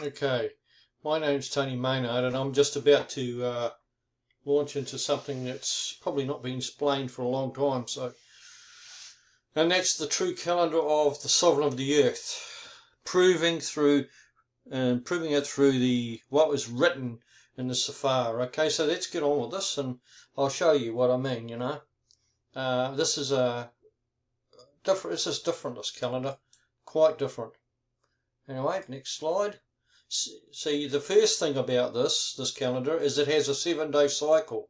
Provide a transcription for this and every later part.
Okay, my name's Tony Maynard, and I'm just about to launch into something that's probably not been explained for a long time. And that's the true calendar of the Sovereign of the Earth, proving it through the what was written in the Sefer. Okay, so let's get on with this, and I'll show you what I mean. This is different. This is different. This calendar, quite different. Anyway, next slide. See, the first thing about this calendar is it has a 7-day cycle.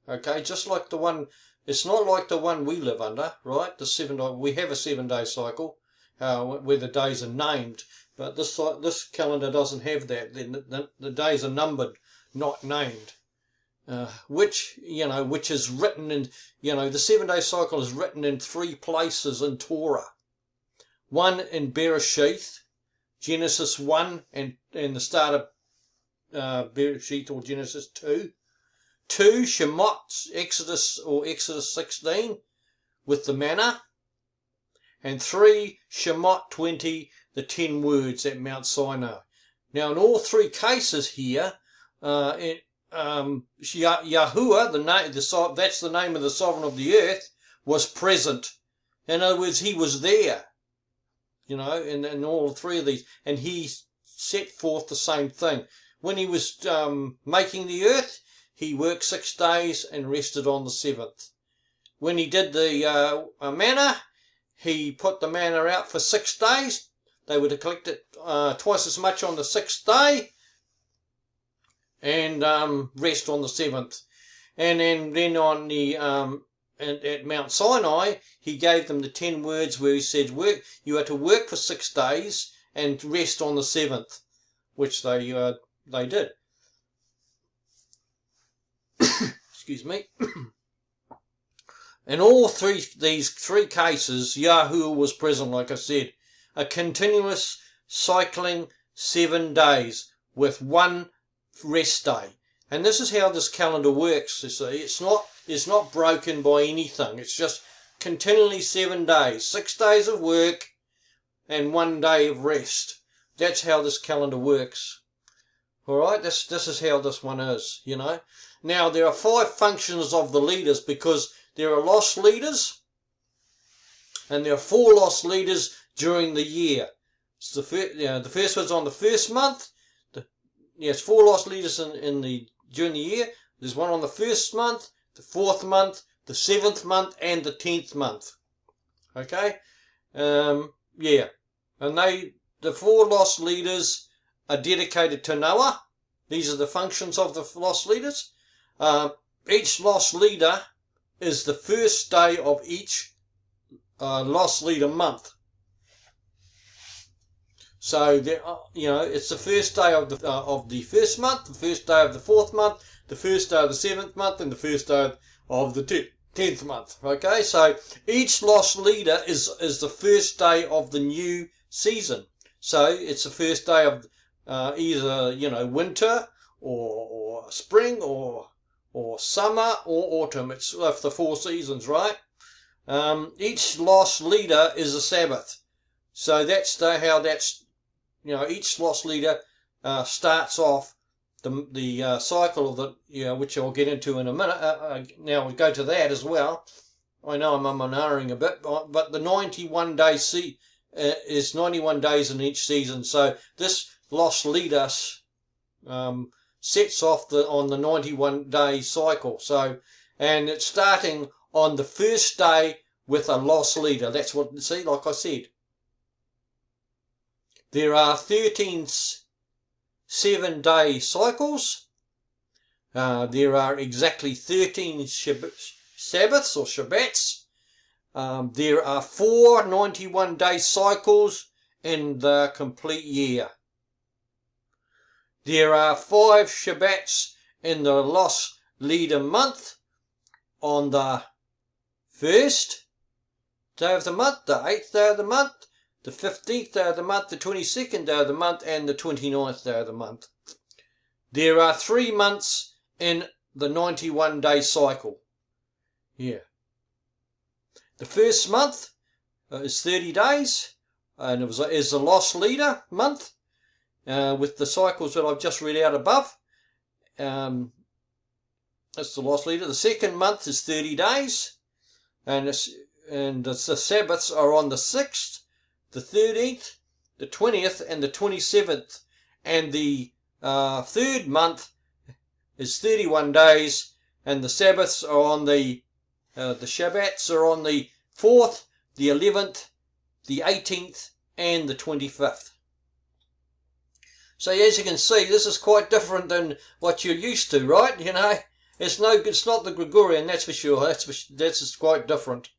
Okay, just like the one, it's not like the one we live under, right? We have a 7-day cycle where the days are named, but this calendar doesn't have that. The days are numbered, not named. Which is written in, the 7-day cycle is written in 3 places in Torah. One in Bereshith, Genesis 1 and the start of Bereshith or Genesis 2. 2, Shemot, Exodus 16 with the manna. And 3, Shemot 20, the 10 words at Mount Sinai. Now in all 3 cases here, Yahuwah, that's the name of the Sovereign of the Earth, was present. In other words, he was there. In all 3 of these, and he set forth the same thing. When he was making the earth, he worked 6 days and rested on the 7th. When he did the manna, he put the manna out for 6 days. They were to collect it twice as much on the 6th day and rest on the 7th. And then on the at Mount Sinai, he gave them the 10 words where he said, you are to work for 6 days and rest on the 7th, which they did. Excuse me. In all these 3 cases, Yahuwah was present, like I said. A continuous cycling 7 days with 1 rest day. And this is how this calendar works. You see, it's not broken by anything. It's just continually 7 days, 6 days of work and 1 day of rest. That's how this calendar works. All right, this is how this one is. Now there are 5 functions of the leaders, because there are lost leaders, and there are 4 lost leaders during the year. So the first one's on the first month. Yes, 4 lost leaders during the year. There's one on the first month, the 4th month, the 7th month, and the 10th month. Okay? Yeah. And the 4 lost leaders are dedicated to Noah. These are the functions of the lost leaders. Each lost leader is the first day of each lost leader month. So it's the first day of the first month, the first day of the 4th month, the first day of the 7th month, and the first day of the 10th month. Okay, so each lost leader is the first day of the new season. So it's the first day of either winter or spring or summer or autumn. It's the 4 seasons, right? Each lost leader is a Sabbath. So each lost leader starts off the cycle of which I'll get into in a minute. Now we go to that as well. I know I'm umming a bit, but the 91 day is 91 days in each season. So this lost leader sets off on the 91 day cycle. And it's starting on the first day with a lost leader. That's what, see, like I said. There are 13 7-day cycles. There are exactly 13 Sabbaths or Shabbats. There are 4 91-day cycles in the complete year. There are 5 Shabbats in the lost leader month on the 1st day of the month, the 8th day of the month, the 15th day of the month, the 22nd day of the month, and the 29th day of the month. There are 3 months in the 91-day cycle. Yeah. The first month is 30 days, and is the lost leader month. with the cycles that I've just read out above. That's the lost leader. The second month is 30 days, and the Sabbaths are on the 6th, the 13th, the 20th, and the 27th. And the third month is 31 days, and the Sabbaths are on the Shabbats are on the 4th, the 11th, the 18th, and the 25th. So as you can see, this is quite different than what you're used to, right? You know, it's not the Gregorian, that's for sure. That's quite different.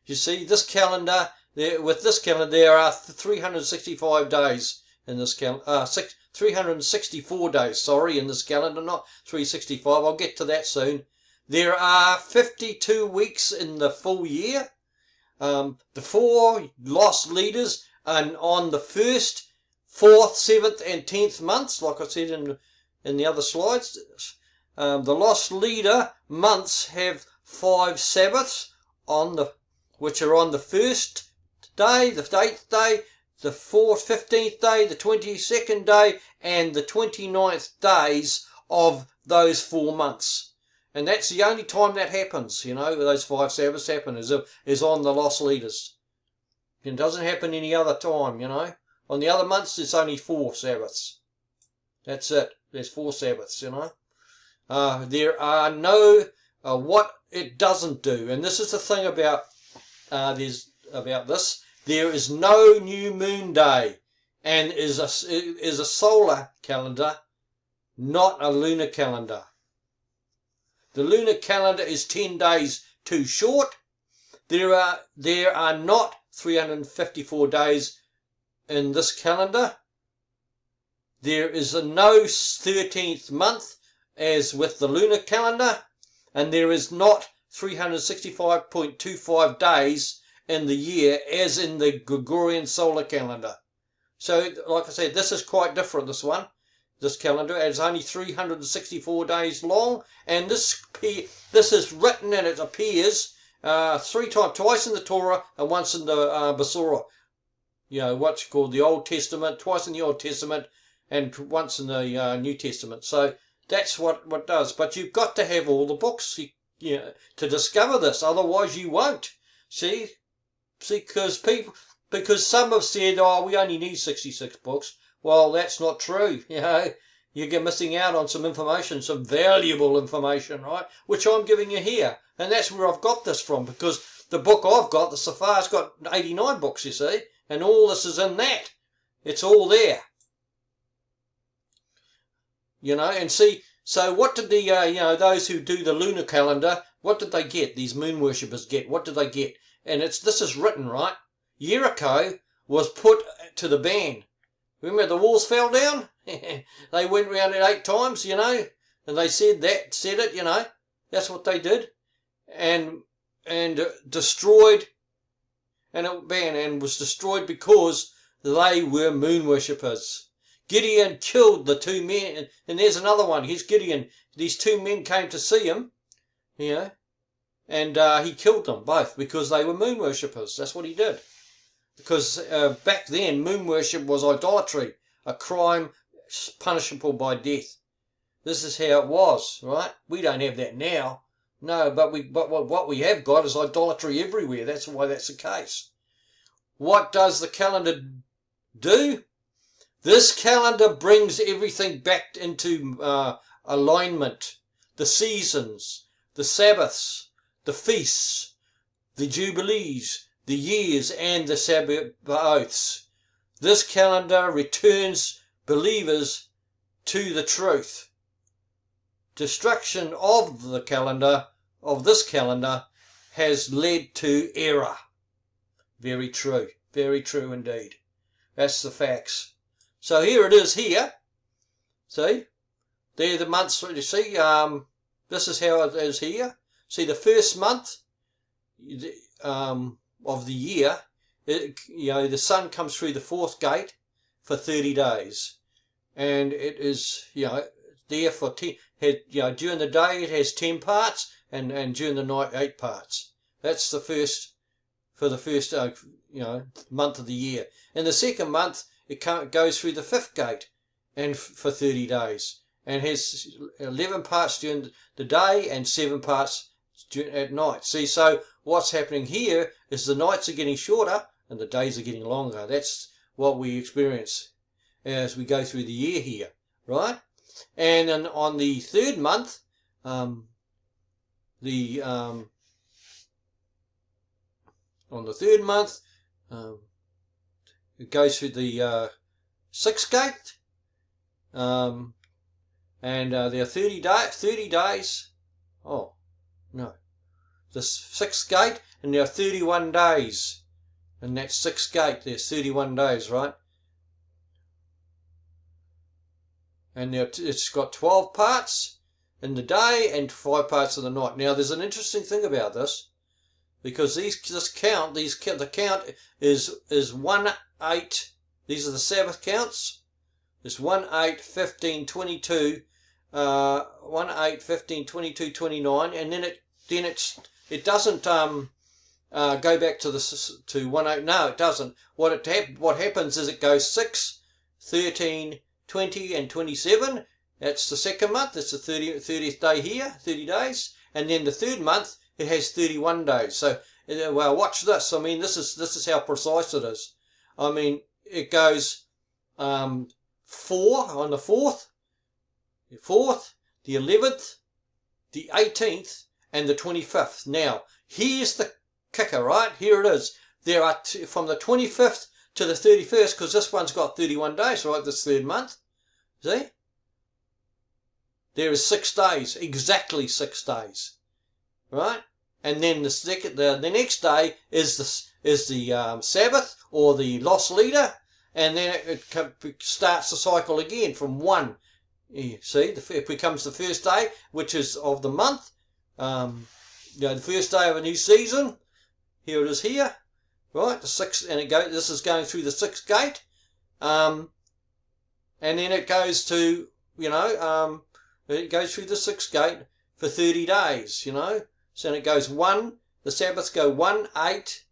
You see, this calendar, with this calendar, there are 365 days in this calendar. 364 days, sorry, in this calendar, not 365. I'll get to that soon. There are 52 weeks in the full year. The 4 lost leaders are on the 1st, 4th, 7th, and 10th months, like I said in the other slides. The lost leader months have 5 Sabbaths which are on the 1st day, the 8th day, the 4th, 15th day, the 22nd day, and the 29th days of those 4 months. And that's the only time that happens, you know, those 5 Sabbaths happen, is on the lost leaders. It doesn't happen any other time, you know. On the other months, it's only 4 Sabbaths. That's it. There's 4 Sabbaths, you know. There are no, what it doesn't do, and this is the thing about this. There is no new moon day, and is a solar calendar, not a lunar calendar. The lunar calendar is 10 days too short. There are not 354 days in this calendar. There is no 13th month as with the lunar calendar, and there is not 365.25 days in the year as in the Gregorian solar calendar. So, like I said, this is quite different, this calendar. It's only 364 days long, and this is written and it appears twice in the Torah and once in the Besorah. You know, what's called the Old Testament, twice in the Old Testament and once in the New Testament. So that's what it does. But you've got to have all the books to discover this, otherwise you won't. See, because some have said, oh, we only need 66 books. Well, that's not true. You know, you're missing out on some information, some valuable information, right? Which I'm giving you here. And that's where I've got this from, because the book I've got, the Safar's got 89 books, you see, and all this is in that. It's all there. You know, and see, so what did the, those who do the lunar calendar, what did they get? These moon worshippers get, what did they get? And this is written, right? Jericho was put to the ban. Remember the walls fell down? They went round it 8 times, you know, and they said it, you know. That's what they did. And destroyed, and was destroyed because they were moon worshippers. Gideon killed the 2 men, and there's another one. Here's Gideon. These 2 men came to see him, you know, and he killed them both because they were moon worshippers. That's what he did. Because back then, moon worship was idolatry, a crime punishable by death. This is how it was, right? We don't have that now. No, but what we have got is idolatry everywhere. That's why that's the case. What does the calendar do? This calendar brings everything back into alignment. The seasons, the Sabbaths, the feasts, the jubilees, the years, and the Sabbath oaths. This calendar returns believers to the truth. Destruction of this calendar, has led to error. Very true indeed. That's the facts. So here it is here. See? There are the months, you see, this is how it is here. See, the first month of the year, the sun comes through the 4th gate for 30 days. And it is, there for 10, during the day it has 10 parts, and during the night 8 parts. That's the first month of the year. In the second month, it goes through the 5th gate, and for 30 days, and has 11 parts during the day and 7 parts at night. See, so what's happening here is the nights are getting shorter and the days are getting longer. That's what we experience as we go through the year here, right? And then on the third month, on the third month, it goes through the 6th gate, and there are 30 days. Oh no, the 6th gate, and there are 31 days, and that 6th gate, there's 31 days, right? And it's got 12 parts in the day and 5 parts in the night. Now, there's an interesting thing about this, because the count is 1, 8. These are the Sabbath counts. It's 1, 8, 15, 22, 1, 8, 15, 22, 29, and then it doesn't go back to 1, 8. No, it doesn't. What happens is it goes 6, 13, 20 and 27. That's the second month. It's the 30th day here, 30 days. And then the third month, it has 31 days. So, well, watch this. I mean, this is how precise it is. I mean, it goes 4 on the 4th, the 11th, the 18th, and the 25th. Now, here's the kicker, right? Here it is. There are from the 25th to the 31st, because this one's got 31 days, right? This third month. See? There is 6 days, exactly 6 days, right? And then the next day is the Sabbath or the lost leader, and then it starts the cycle again from 1. You see, it becomes the first day, which is of the month. The first day of a new season. Here it is here, right? The 6th, and this is going through the 6th gate, and then it goes to it goes through the 6th gate for 30 days, So it goes the Sabbaths go 1, 8,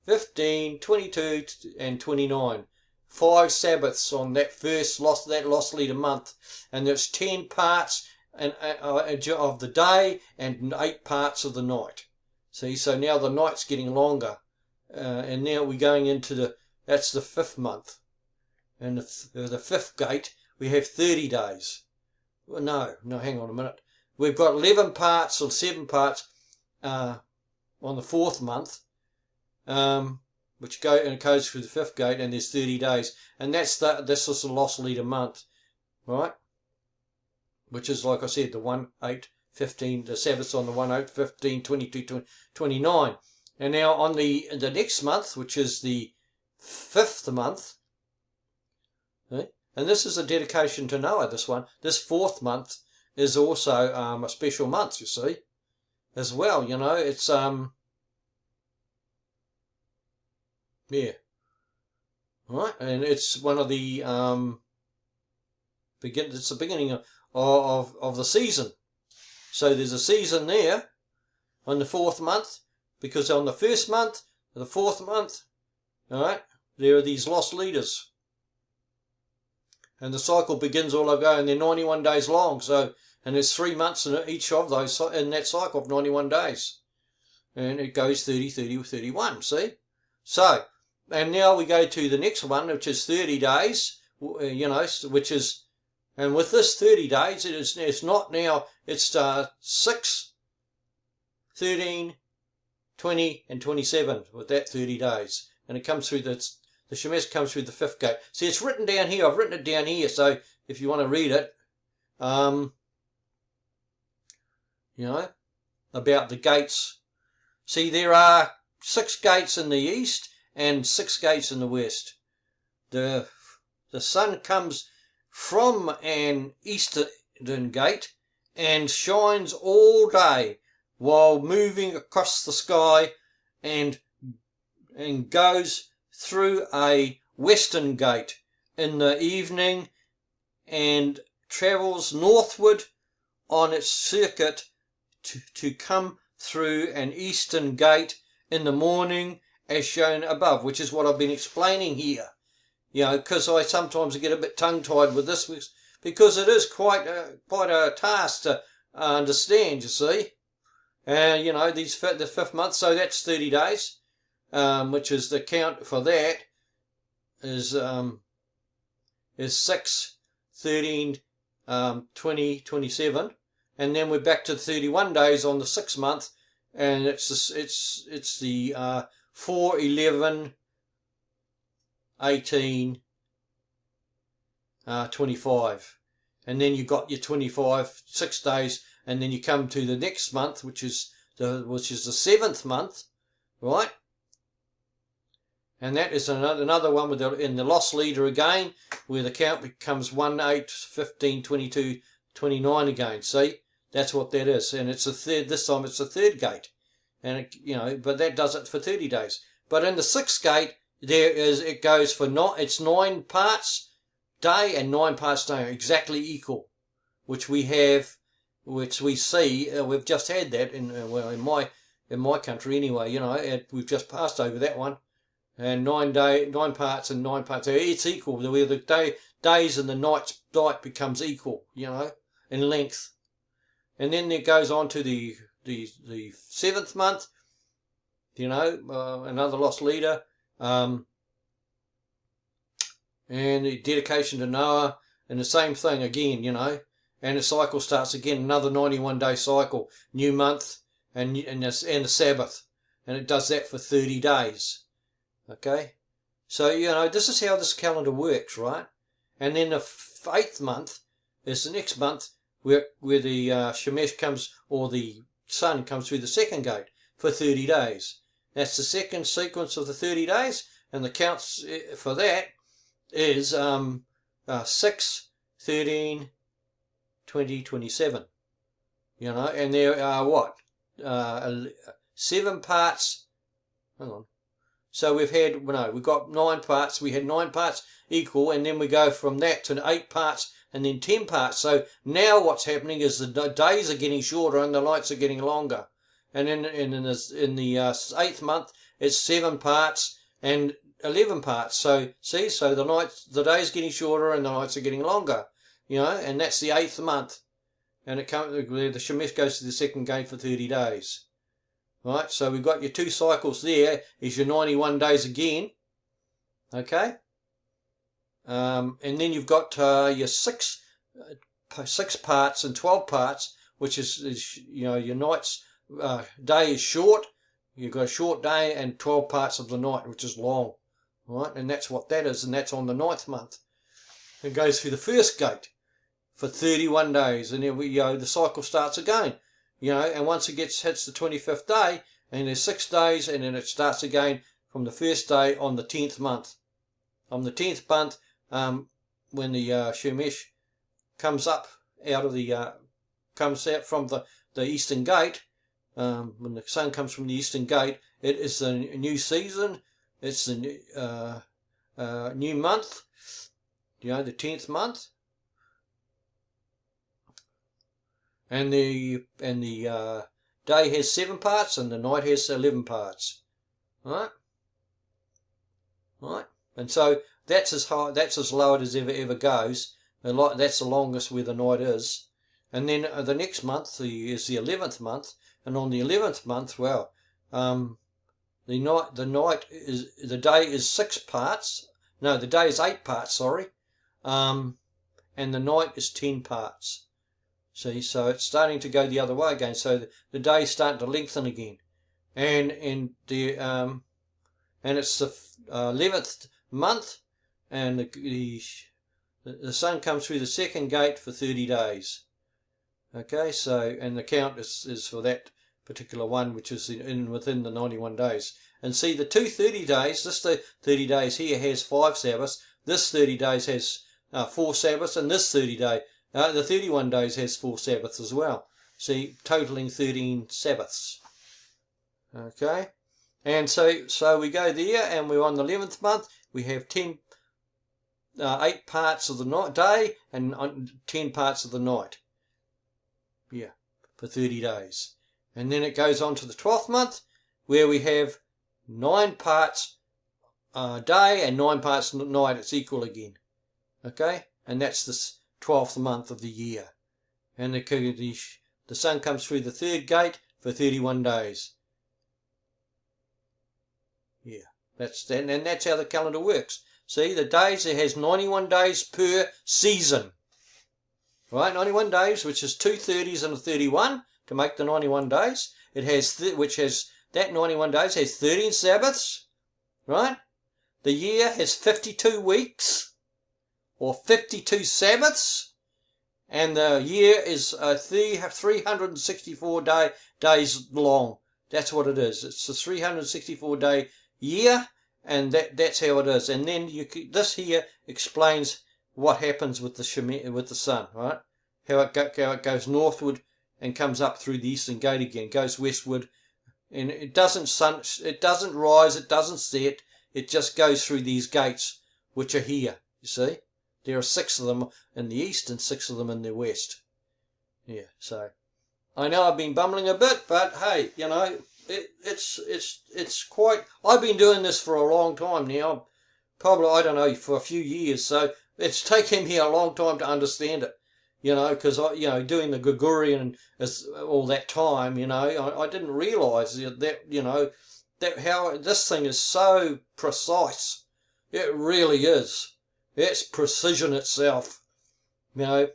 15, 22, and 29. 5 Sabbaths on that first lost leader month, and there's 10 parts of the day and 8 parts of the night. See, so now the night's getting longer, and now we're going into that's the 5th month, and the 5th gate we have 30 days. Well, no, hang on a minute. We've got 11 parts or 7 parts on the 4th month, which goes through the 5th gate, and there's 30 days, and this is the lost leader month, right? Which is, like I said, the 1, 8, 15, the Sabbath's on the 1, 8, 15, 22, 29. And now on the next month, which is the 5th month, okay? And this is a dedication to Noah, this one. This 4th month is also a special month, you see, as well. It's, yeah. Right, and it's one of the, it's the beginning of the season. So there's a season there on the 4th month, because on the 1st month, the 4th month, all right, there are these lost leaders. And the cycle begins all over, and they're 91 days long. So, and there's 3 months in each of those in that cycle of 91 days, and it goes 30, 30, 31. See, so, and now we go to the next one, which is 30 days. Which is, and with this 30 days, it's not now. It's 6, 13, 20, and 27 with that 30 days, and it comes through the Shemesh comes through the 5th gate. See, it's written down here. I've written it down here, so if you want to read it, about the gates. See, there are 6 gates in the east and 6 gates in the west. The sun comes from an eastern gate and shines all day while moving across the sky, and goes through a western gate in the evening and travels northward on its circuit to come through an eastern gate in the morning, as shown above, which is what I've been explaining here. because I sometimes get a bit tongue-tied with this, because it is quite a task to understand, you see. The 5th month, so that's 30 days, which is the count for that is 6, 13, 20, 27, and then we're back to 31 days on the 6th month, and it's the 4, 11, 18, 25, and then you got your 25 6 days, and then you come to the next month, which is the 7th month, right? And that is another one in the lost leader again, where the count becomes 1, 8, 15, 22, 29 again. See, that's what that is, and it's a third. This time it's the 3rd gate, and but that does it for 30 days. But in the 6th gate, it goes for it's 9 parts day and 9 parts day, exactly equal, which we see. We've just had that in my country anyway. We've just passed over that one. And 9 parts and 9 parts. It's equal. Where the days and the night becomes equal, in length. And then it goes on to the 7th month. Another lost leader. And the dedication to Noah, and the same thing again, And the cycle starts again, another 91-day cycle, new month, and the Sabbath, and it does that for 30 days. Okay, so this is how this calendar works, right? And then the 8th month is the next month where the Shemesh comes, or the sun comes through the 2nd gate for 30 days. That's the second sequence of the 30 days, and the counts for that is 6, 13, 20, 27. And there are 7 parts. Hang on. So we've got 9 parts. We had 9 parts equal, and then we go from that to 8 parts, and then 10 parts. So now what's happening is the days are getting shorter and the nights are getting longer. And in the 8th month, it's 7 parts and 11 parts. So see, the days getting shorter and the nights are getting longer. And that's the 8th month, and the Shemesh goes to the 2nd gate for 30 days. Right, so we've got your 2 cycles there, is your 91 days again, okay? And then you've got your 6 parts and 12 parts, which is your night's day is short. You've got a short day and 12 parts of the night, which is long, right? And that's what that is, and that's on the 9th month. It goes through the 1st gate for 31 days, and then the cycle starts again. And once it hits the 25th day, and there's 6 days, and then it starts again from the 1st day on the 10th month. On the 10th month, when the Shemesh comes out from the eastern gate, when the sun comes from the eastern gate, it is a new season. It's the new month. The 10th month. And the day has 7 parts, and the night has 11 parts. Right? And so that's as low as it ever goes. That's the longest where the night is. And then the next month is the 11th month, and on the 11th month, the day is 6 parts. No, the day is 8 parts. Sorry, and the night is 10 parts. See, so it's starting to go the other way again. So the day's starting to lengthen again, and it's the 11th month, and the sun comes through the 2nd gate for 30 days. Okay, so and the count is for that particular one, which is within the 91 days. And see, the 30 days. This 30 days here has 5 Sabbaths. This 30 days has 4 Sabbaths, and this 30 day. The 31 days has 4 Sabbaths as well. See, totaling 13 Sabbaths. Okay, and so we go there, and we're on the 11th month. We have 8 parts of the day and 10 parts of the night. Yeah, for 30 days. And then it goes on to the 12th month, where we have 9 parts day and 9 parts night. It's equal again. Okay? And that's the 12th month of the year. And the sun comes through the third gate for 31 days. Yeah, and that's how the calendar works. See, the days, it has 91 days per season. Right, 91 days, which is 2 30s and a 31 to make the 91 days. It has, that 91 days has 13 Sabbaths, right? The year has 52 weeks, or 52 Sabbaths, and the year is 364 days long. That's what it is. It's a 364 day year, and that's how it is. And then this here explains what happens with the sun, right? How it goes northward and comes up through the eastern gate again, goes westward, and it doesn't rise, it doesn't set, it just goes through these gates, which are here. You see, there are 6 of them in the east and 6 of them in the west. Yeah, so I know I've been bumbling a bit, but hey, you know, it's quite. I've been doing this for a long time now, probably, I don't know, for a few years, so it's taken me a long time to understand it, you know, because doing the Gregorian all that time, you know, I didn't realise that, you know, that how this thing is so precise. It really is. It's precision itself, you know.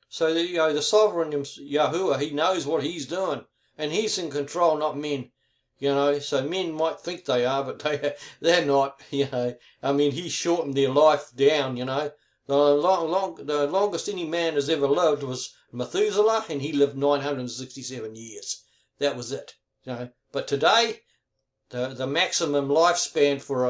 So the sovereign Yahuwah, he knows what he's doing, and he's in control, not men. You know, so men might think they are, but they're not. You know, I mean, he shortened their life down. You know, the longest any man has ever lived was Methuselah, and he lived 967 years. That was it. You know, but today, the maximum lifespan for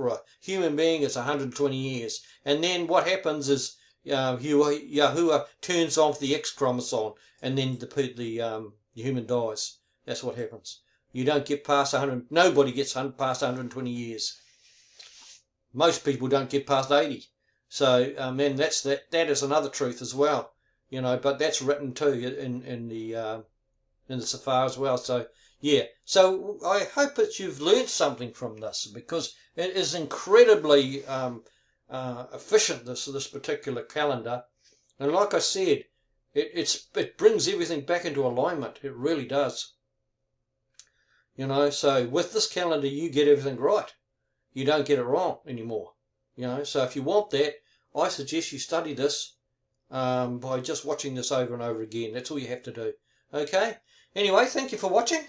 a human being is 120 years, and then what happens is Yahuwah turns off the X chromosome, and then the human dies. That's what happens. You don't get past 100. Nobody gets past 120 years. Most people don't get past 80. So, and that is another truth as well. You know, but that's written too in the Safar as well. So, yeah. So I hope that you've learned something from this, because it is incredibly efficient. This particular calendar, and like I said, it brings everything back into alignment. It really does. You know, so with this calendar, you get everything right. You don't get it wrong anymore. You know, so if you want that, I suggest you study this by just watching this over and over again. That's all you have to do. Okay? Anyway, thank you for watching.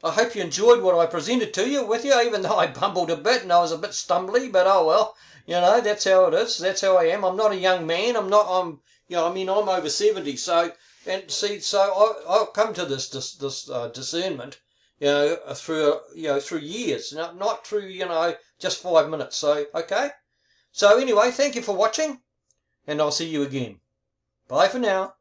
I hope you enjoyed what I presented to you with you, even though I bumbled a bit and I was a bit stumbly, but oh well. You know, that's how it is. That's how I am. I'm not a young man. I'm over 70. So I'll come to this discernment, you know, through years, not through, just 5 minutes. So, okay. So anyway, thank you for watching, and I'll see you again. Bye for now.